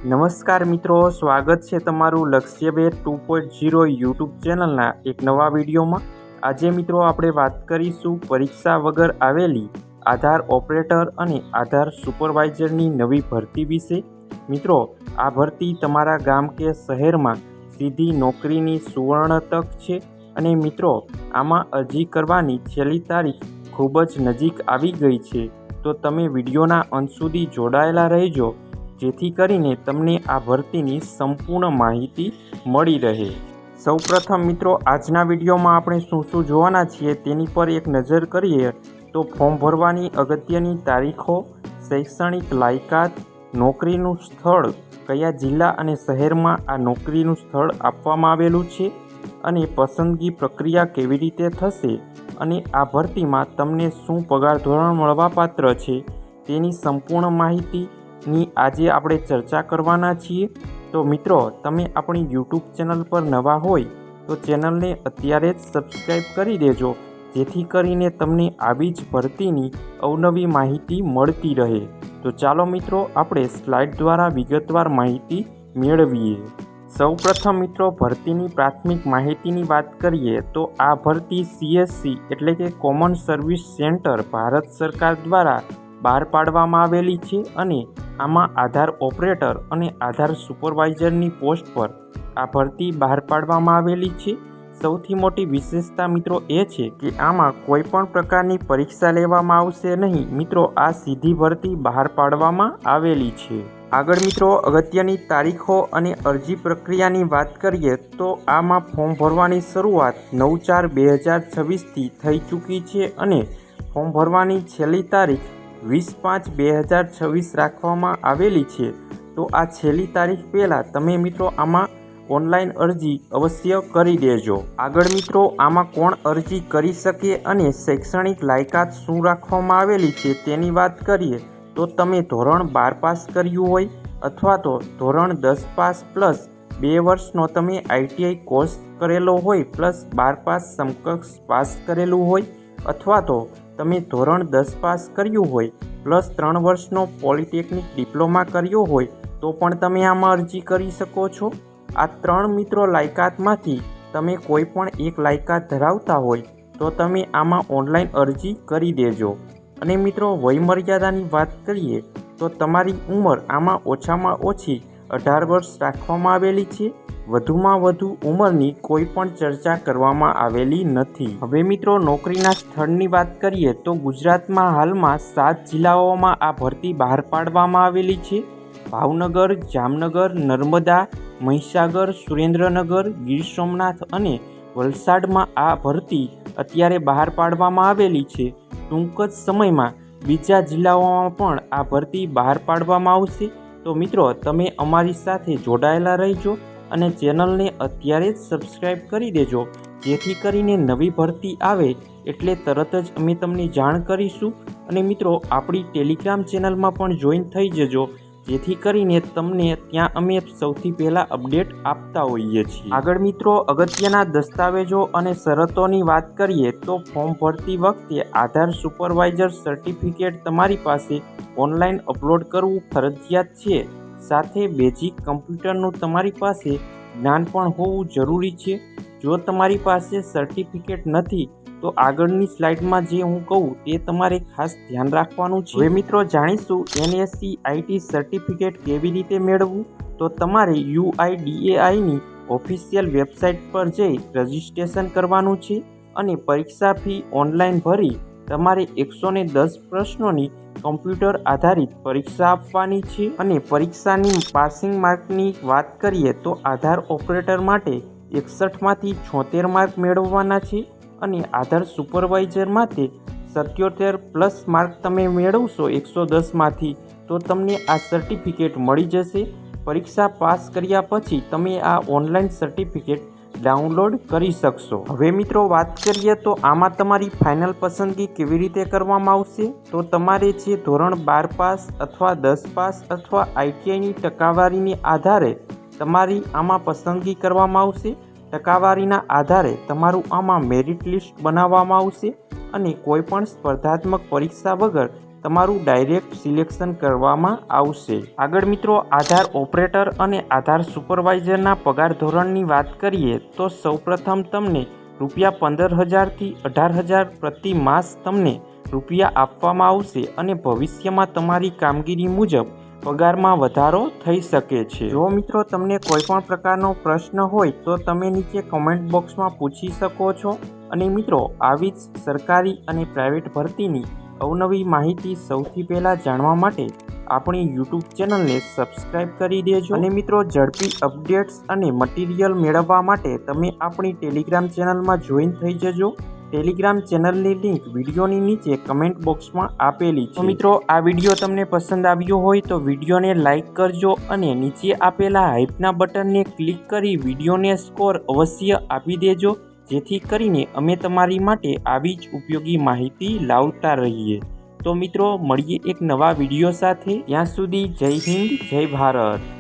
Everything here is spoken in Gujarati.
નમસ્કાર મિત્રો, સ્વાગત છે તમારું લક્ષ્યભેર 2.0 યુટ્યુબ ચેનલના એક નવા વિડીયોમાં। આજે મિત્રો આપણે વાત કરીશું પરીક્ષા વગર આવેલી આધાર ઓપરેટર અને આધાર સુપરવાઇઝરની નવી ભરતી વિશે। મિત્રો, આ ભરતી તમારા ગામ કે શહેરમાં સીધી નોકરીની સુવર્ણ તક છે અને મિત્રો આમાં અરજી કરવાની છેલ્લી તારીખ ખૂબ જ નજીક આવી ગઈ છે, તો તમે વિડીયોના અંત સુધી જોડાયેલા રહેજો જેથી કરીને તમને આ ભરતીની સંપૂર્ણ માહિતી મળી રહે। સૌપ્રથમ મિત્રો, આજના વિડીયોમાં આપણે શું જોવાના છીએ તેની પર એક નજર કરીએ તો ફોર્મ ભરવાની અગત્યની તારીખો, શૈક્ષણિક લાયકાત, નોકરીનું સ્થળ, કયા જિલ્લા અને શહેરમાં આ નોકરીનું સ્થળ આપવામાં આવેલું છે અને પસંદગી પ્રક્રિયા કેવી રીતે થશે અને આ ભરતીમાં તમને શું પગાર ધોરણ મળવાપાત્ર છે તેની સંપૂર્ણ માહિતીની આજે આપણે ચર્ચા કરવાના છીએ। તો મિત્રો, તમે આપણી યુટ્યુબ ચેનલ પર નવા હોય તો ચેનલને અત્યારે જ સબસ્ક્રાઈબ કરી દેજો જેથી કરીને તમને આવી જ ભરતીની અવનવી માહિતી મળતી રહે। તો ચાલો મિત્રો, આપણે સ્લાઇડ દ્વારા વિગતવાર માહિતી મેળવીએ। સૌપ્રથમ મિત્રો, ભરતીની પ્રાથમિક માહિતીની વાત કરીએ તો આ ભરતી CSC એટલે કે કોમન સર્વિસ સેન્ટર ભારત સરકાર દ્વારા બહાર પાડવામાં આવેલી છે અને આમાં આધાર ઓપરેટર અને આધાર સુપરવાઇઝરની પોસ્ટ પર આ ભરતી બહાર પાડવામાં આવેલી છે। સૌથી મોટી વિશેષતા મિત્રો એ છે કે આમાં કોઈ પણ પ્રકારની પરીક્ષા લેવામાં આવશે નહીં। મિત્રો, આ સીધી ભરતી બહાર પાડવામાં આવેલી છે। આગળ મિત્રો, અગત્યની તારીખો અને અરજી પ્રક્રિયાની વાત કરીએ તો આમાં ફોર્મ ભરવાની શરૂઆત 9/4/2026થી થઈ ચૂકી છે અને ફોર્મ ભરવાની છેલ્લી તારીખ 20/5/2026 રાખવામાં આવેલી છે। તો આ છેલ્લી તારીખ પહેલાં તમે મિત્રો આમાં ઓનલાઈન અરજી અવશ્ય કરી દેજો। આગળ મિત્રો, આમાં કોણ અરજી કરી શકે અને શૈક્ષણિક લાયકાત શું રાખવામાં આવેલી છે તેની વાત કરીએ તો તમે ધોરણ 12 પાસ કર્યું હોય અથવા તો ધોરણ 10 પાસ પ્લસ 2 વર્ષનો તમે ITI કોર્સ કરેલો હોય પ્લસ 12 પાસ સમકક્ષ પાસ કરેલું હોય અથવા તો તમે ધોરણ 10 પાસ કર્યું હોય પ્લસ 3 વર્ષનો પોલિટેકનિક ડિપ્લોમા કર્યો હોય તો પણ તમે આમાં અરજી કરી શકો છો। આ 3 મિત્રો લાયકાતમાંથી તમે કોઈ પણ એક લાયકાત ધરાવતા હોય તો તમે આમાં ઓનલાઈન અરજી કરી દેજો। અને મિત્રો, વયમર્યાદાની વાત કરીએ તો તમારી ઉંમર આમાં ઓછામાં ઓછી 18 વર્ષ રાખવામાં આવેલી છે। વધુમાં વધુ ઉંમરની કોઈ પણ ચર્ચા કરવામાં આવેલી નથી। હવે મિત્રો, નોકરીના સ્થળની વાત કરીએ તો ગુજરાતમાં હાલમાં 7 જિલ્લાઓમાં આ ભરતી બહાર પાડવામાં આવેલી છે। ભાવનગર, જામનગર, નર્મદા, મહીસાગર, સુરેન્દ્રનગર, ગીર સોમનાથ અને વલસાડમાં આ ભરતી અત્યારે બહાર પાડવામાં આવેલી છે। ટૂંક જ સમયમાં બીજા જિલ્લાઓમાં પણ આ ભરતી બહાર પાડવામાં આવશે। તો મિત્રો, તમે અમારી સાથે જોડાયેલા રહેજો અને ચેનલને અત્યારે જ સબસ્ક્રાઈબ કરી દેજો જેથી કરીને નવી ભરતી આવે એટલે તરત જ અમે તમને જાણ કરીશું। અને મિત્રો, આપણી ટેલિગ્રામ ચેનલમાં પણ જોઈન થઈ જજો જેથી કરીને તમને ત્યાં અમે સૌથી પહેલાં અપડેટ આપતા હોઈએ છીએ। આગળ મિત્રો, અગત્યના દસ્તાવેજો અને શરતોની વાત કરીએ તો ફોર્મ ભરતી વખતે આધાર સુપરવાઇઝર સર્ટિફિકેટ તમારી પાસે ઓનલાઈન અપલોડ કરવું ફરજિયાત છે। સાથે બેઝિક કમ્પ્યુટરનું તમારી પાસે જ્ઞાન પણ હોવું જરૂરી છે। જો તમારી પાસે સર્ટિફિકેટ નથી તો આગળની સ્લાઇડમાં જે હું કહું તે તમારે ખાસ ધ્યાન રાખવાનું છે। હવે મિત્રો, જાણીશું NSE IT સર્ટિફિકેટ કેવી રીતે મેળવવું। તો તમારે UIDAIની ઓફિશિયલ વેબસાઇટ પર જઈ રજિસ્ટ્રેશન કરવાનું છે અને પરીક્ષા ફી ઓનલાઈન ભરી તમારે 110 પ્રશ્નોની કમ્પ્યુટર આધારિત પરીક્ષા આપવાની છે। અને પરીક્ષાની પાસિંગ માર્કની વાત કરીએ તો આધાર ઓપરેટર માટે 61માંથી 76 માર્ક મેળવવાના છે અને આધાર સુપરવાઇઝર માટે 77 પ્લસ માર્ક તમે મેળવશો 110માંથી તો તમને આ સર્ટિફિકેટ મળી જશે। પરીક્ષા પાસ કર્યા પછી તમે આ ઓનલાઈન સર્ટિફિકેટ ડાઉનલોડ કરી શકશો। હવે મિત્રો, વાત કરીએ તો આમાં તમારી ફાઇનલ પસંદગી કેવી રીતે કરવામાં આવશે। તો તમારે જે ધોરણ 12 પાસ અથવા 10 પાસ અથવા ITIની ટકાવારીને આધારે તમારી આમાં પસંદગી કરવામાં આવશે। ટકાવારીના આધારે તમારું આમાં મેરિટ લિસ્ટ બનાવવામાં આવશે અને કોઈપણ સ્પર્ધાત્મક પરીક્ષા વગર તમારું ડાયરેક્ટ સિલેક્શન કરવામાં આવશે। આગળ મિત્રો આધાર ઓપરેટર અને આધાર સુપરવાઇઝરના પગાર ધોરણની વાત કરીએ તો સૌપ્રથમ તમને ₹15,000 થી 18,000 પ્રતિ માસ તમને રૂપિયા આપવામાં આવશે અને ભવિષ્યમાં તમારી કામગીરી મુજબ પગારમાં વધારો થઈ શકે છે। જો મિત્રો તમને કોઈ પણ પ્રકારનો પ્રશ્ન હોય તો તમે નીચે કમેન્ટ બોક્સમાં પૂછી શકો છો। અને મિત્રો આવી જ સરકારી અને પ્રાઇવેટ ભરતીની અવનવી માહિતી સૌથી પહેલાં જાણવા માટે આપણી યુટ્યુબ ચેનલને સબસ્ક્રાઈબ કરી દેજો। અને મિત્રો ઝડપી અપડેટ્સ અને મટીરિયલ મેળવવા માટે તમે આપણી ટેલિગ્રામ ચેનલમાં જોઈન થઈ જજો। ટેલિગ્રામ ચેનલની લિંક વિડીયોની નીચે કમેન્ટ બોક્સમાં આપેલી છે। તો મિત્રો આ વિડીયો તમને પસંદ આવ્યો હોય તો વિડીયોને લાઇક કરજો અને નીચે આપેલા હાઇપના બટનને ક્લિક કરી વિડીયોને સ્કોર અવશ્ય આપી દેજો, જેથી કરીને અમે તમારી માટે આવી જ ઉપયોગી માહિતી લાવતા રહીએ। તો મિત્રો મળીએ એક નવા વિડીયો સાથે, ત્યાં સુધી જય હિન્દ, જય ભારત।